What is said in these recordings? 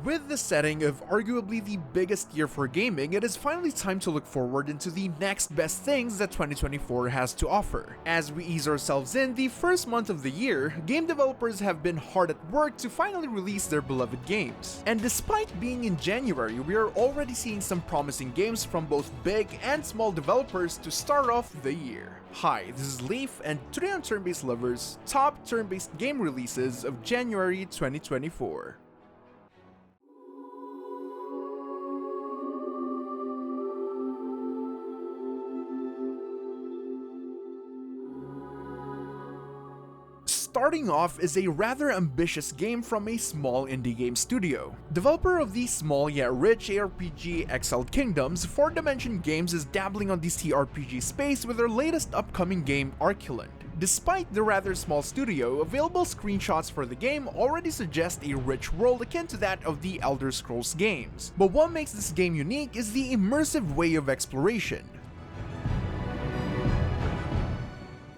With the setting of arguably the biggest year for gaming, it is finally time to look forward into the next best things that 2024 has to offer. As we ease ourselves in the first month of the year, game developers have been hard at work to finally release their beloved games. And despite being in January, we are already seeing some promising games from both big and small developers to start off the year. Hi, this is Leaf, and today on Turn-Based Lovers, top turn-based game releases of January 2024. Starting off is a rather ambitious game from a small indie game studio. Developer of the small yet rich ARPG Exiled Kingdoms, 4th Dimension Games is dabbling on the TRPG space with their latest upcoming game, Archaelund. Despite the rather small studio, available screenshots for the game already suggest a rich world akin to that of the Elder Scrolls games. But what makes this game unique is the immersive way of exploration.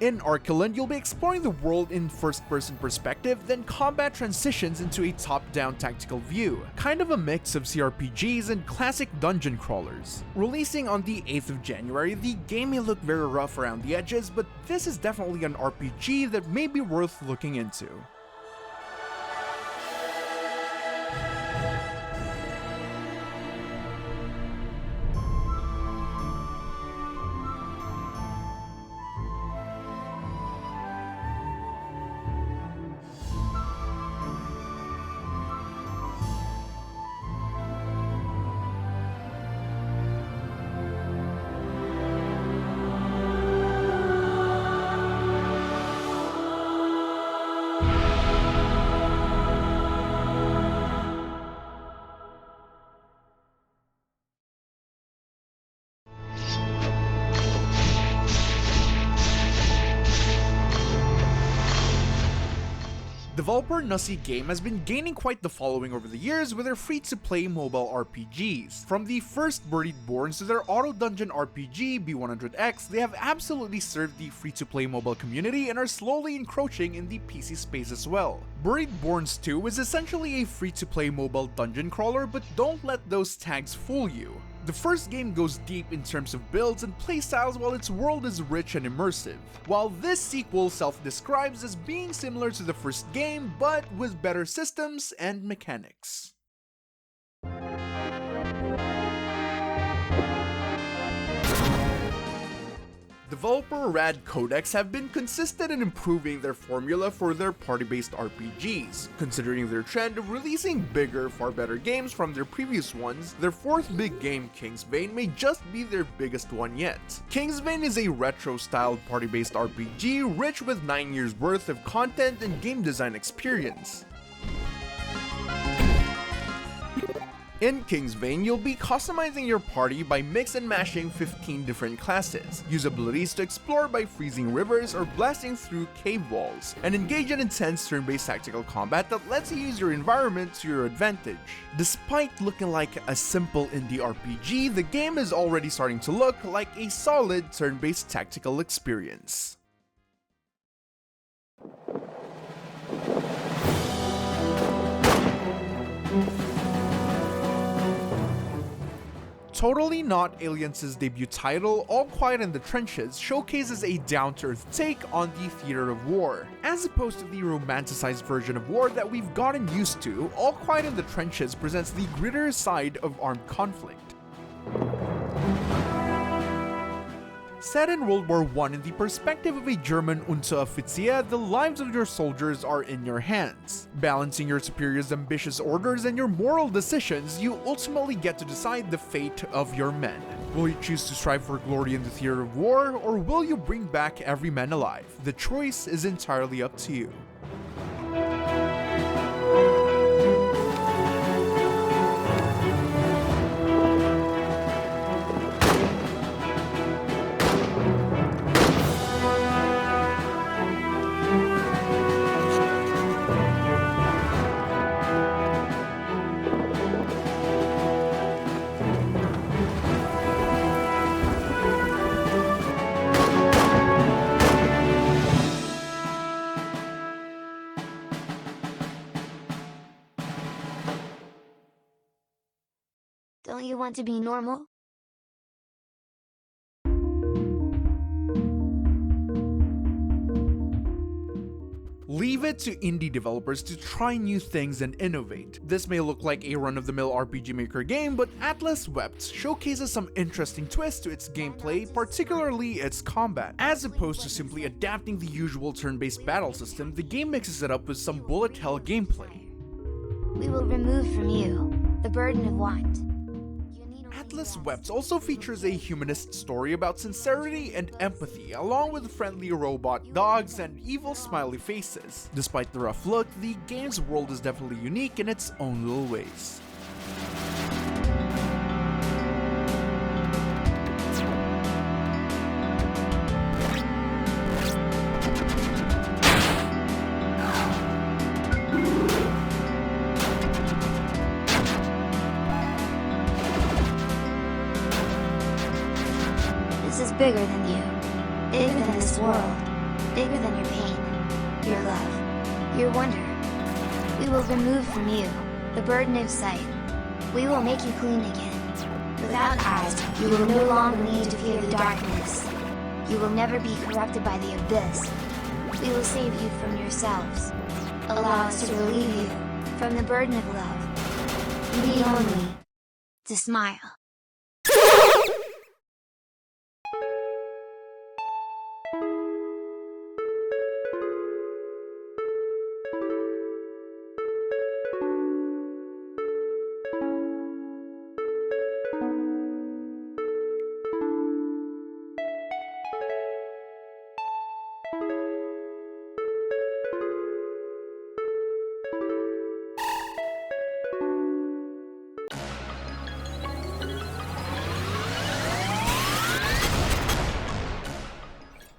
In Archaelund, you'll be exploring the world in first-person perspective, then combat transitions into a top-down tactical view, kind of a mix of CRPGs and classic dungeon crawlers. Releasing on the 8th of January, the game may look very rough around the edges, but this is definitely an RPG that may be worth looking into. Developer Nussie Game has been gaining quite the following over the years with their free-to-play mobile RPGs. From the first Buriebornes to their auto-dungeon RPG B100X, they have absolutely served the free-to-play mobile community and are slowly encroaching in the PC space as well. Buriebornes 2 is essentially a free-to-play mobile dungeon crawler, but don't let those tags fool you. The first game goes deep in terms of builds and playstyles while its world is rich and immersive, while this sequel self-describes as being similar to the first game but with better systems and mechanics. Developer Rad Codex have been consistent in improving their formula for their party-based RPGs. Considering their trend of releasing bigger, far better games from their previous ones, their fourth big game, Kingsvein, may just be their biggest one yet. Kingsvein is a retro-styled party-based RPG rich with 9 years worth of content and game design experience. In Kingsvein, you'll be customizing your party by mix and mashing 15 different classes, use abilities to explore by freezing rivers or blasting through cave walls, and engage in intense turn-based tactical combat that lets you use your environment to your advantage. Despite looking like a simple indie RPG, the game is already starting to look like a solid turn-based tactical experience. Totally Not Aliens' debut title, All Quiet in the Trenches, showcases a down-to-earth take on the theater of war. As opposed to the romanticized version of war that we've gotten used to, All Quiet in the Trenches presents the grittier side of armed conflict. Set in World War I in the perspective of a German Unteroffizier, the lives of your soldiers are in your hands. Balancing your superior's ambitious orders and your moral decisions, you ultimately get to decide the fate of your men. Will you choose to strive for glory in the theater of war, or will you bring back every man alive? The choice is entirely up to you. Don't you want to be normal? Leave it to indie developers to try new things and innovate. This may look like a run-of-the-mill RPG Maker game, but Atlas Wept showcases some interesting twists to its gameplay, particularly its combat. As opposed to simply adapting the usual turn-based battle system, the game mixes it up with some bullet hell gameplay. We will remove from you the burden of want. Atlas Wept also features a humanist story about sincerity and empathy, along with friendly robot dogs and evil smiley faces. Despite the rough look, the game's world is definitely unique in its own little ways. This is bigger than you, bigger than this world, bigger than your pain, your love, your wonder. We will remove from you the burden of sight. We will make you clean again. Without eyes, you will no longer need to fear the darkness. You will never be corrupted by the abyss. We will save you from yourselves. Allow us to relieve you from the burden of love. You need only to smile.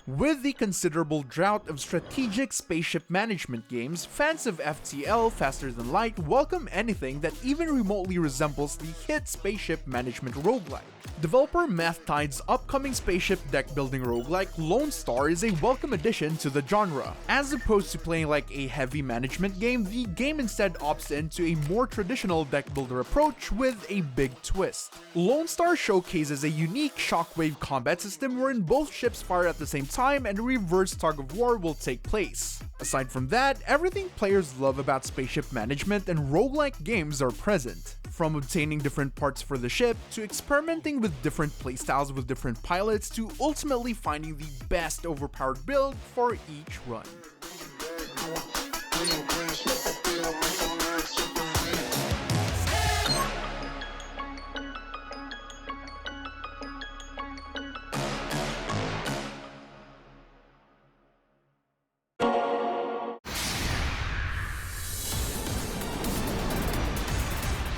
With the considerable drought of strategic spaceship management games, fans of FTL Faster Than Light welcome anything that even remotely resembles the hit spaceship management roguelike. Developer Mathtide's upcoming spaceship deck building roguelike Lonestar is a welcome addition to the genre. As opposed to playing like a heavy management game, the game instead opts into a more traditional deck builder approach with a big twist. Lonestar showcases a unique shockwave combat system wherein both ships fire at the same time and a reverse tug-of-war will take place. Aside from that, everything players love about spaceship management and roguelike games are present. From obtaining different parts for the ship, to experimenting with different playstyles with different pilots, to ultimately finding the best overpowered build for each run.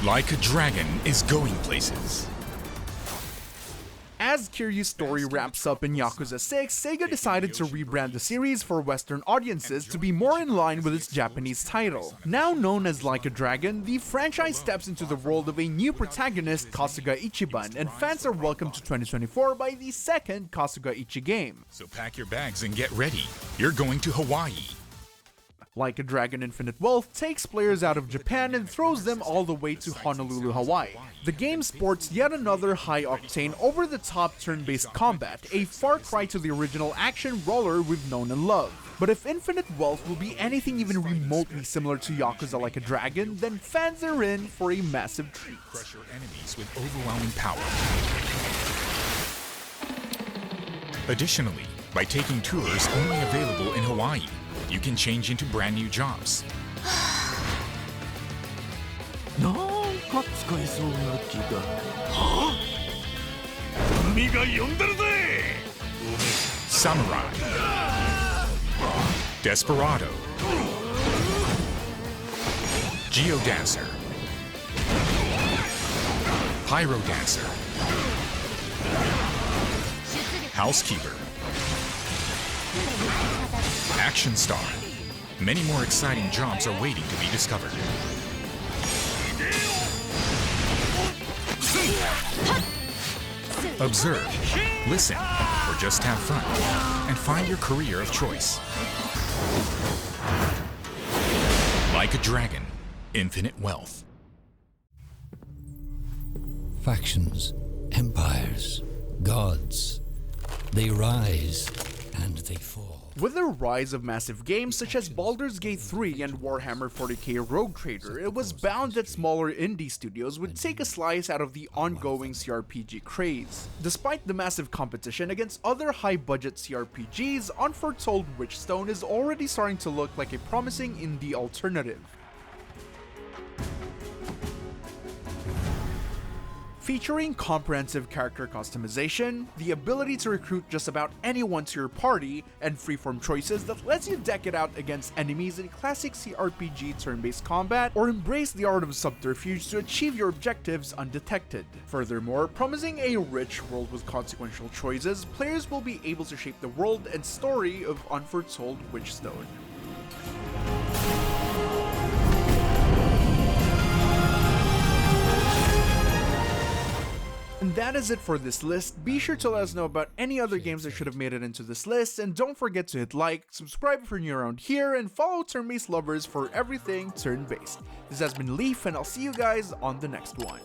Like a Dragon is going places. As Kiryu's story wraps up in Yakuza 6, Sega decided to rebrand the series for Western audiences to be more in line with its Japanese title. Now known as Like a Dragon, the franchise steps into the world of a new protagonist, Kasuga Ichiban, and fans are welcomed to 2024 by the second Kasuga Ichi game. So pack your bags and get ready. You're going to Hawaii. Like a Dragon Infinite Wealth takes players out of Japan and throws them all the way to Honolulu, Hawaii. The game sports yet another high-octane, over-the-top turn-based combat, a far cry to the original action brawler we've known and loved. But if Infinite Wealth will be anything even remotely similar to Yakuza Like a Dragon, then fans are in for a massive treat. Crush your enemies with overwhelming power. Additionally, by taking tours only available in Hawaii, you can change into brand new jobs. Samurai, Desperado, Geodancer, Pyro Dancer, Housekeeper, Action Star. Many more exciting jobs are waiting to be discovered. Observe, listen, or just have fun, and find your career of choice. Like a Dragon, Infinite Wealth. factions, empires, gods. They rise and they fall. With the rise of massive games such as Baldur's Gate 3 and Warhammer 40k Rogue Trader, it was bound that smaller indie studios would take a slice out of the ongoing CRPG craze. Despite the massive competition against other high-budget CRPGs, Unforetold Witchstone is already starting to look like a promising indie alternative. Featuring comprehensive character customization, the ability to recruit just about anyone to your party, and freeform choices that lets you deck it out against enemies in classic CRPG turn-based combat, or embrace the art of subterfuge to achieve your objectives undetected. Furthermore, promising a rich world with consequential choices, players will be able to shape the world and story of Unforetold Witchstone. And that is it for this list. Be sure to let us know about any other games that should have made it into this list, and don't forget to hit like, subscribe if you're new around here, and follow turn-based lovers for everything turn-based. This has been Leaf, and I'll see you guys on the next one.